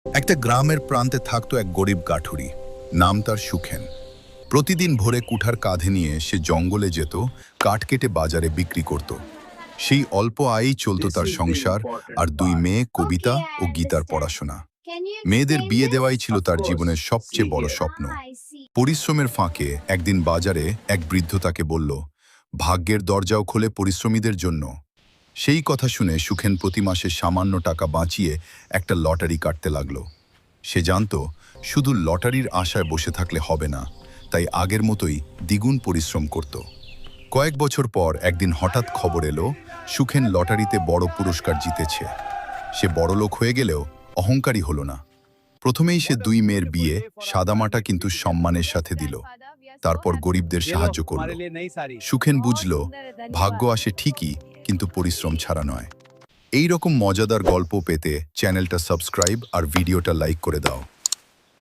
একটা গ্রামের প্রান্তে থাকতো এক গরিব গাঠুরি। নাম তার সুখেন। প্রতিদিন ভোরে কুঠার কাঁধে নিয়ে সে জঙ্গলে যেত, কাঠ কেটে বাজারে বিক্রি করত। সেই অল্প আয়েই চলত তার সংসার, আর দুই মেয়ে কবিতা ও গীতার পড়াশোনা। মেয়েদের বিয়ে দেওয়াই ছিল তার জীবনের সবচেয়ে বড় স্বপ্ন। পরিশ্রমের ফাঁকে একদিন বাজারে এক বৃদ্ধ তাকে বলল, ভাগ্যের দরজাও খোলে পরিশ্রমীদের জন্য। সেই কথা শুনে সুখেন প্রতি মাসে সামান্য টাকা বাঁচিয়ে একটা লটারি কাটতে লাগল। সে জানত শুধু লটারির আশায় বসে থাকলে হবে না, তাই আগের মতোই দ্বিগুণ পরিশ্রম করত। কয়েক বছর পর একদিন হঠাৎ খবর এলো, সুখেন লটারিতে বড় পুরস্কার জিতেছে। সে বড়লোক হয়ে গেলেও অহংকারী হলো না। প্রথমেই সে দুই মেয়ের বিয়ে সাদামাটা কিন্তু সম্মানের সাথে দিল। তারপর গরিবদের সাহায্য করল। সুখেন বুঝল, ভাগ্য আসে ঠিকই, কিন্তু পরিশ্রম ছাড়া নয়। এই রকম মজাদার গল্প পেতে চ্যানেলটা সাবস্ক্রাইব আর ভিডিওটা লাইক করে দাও।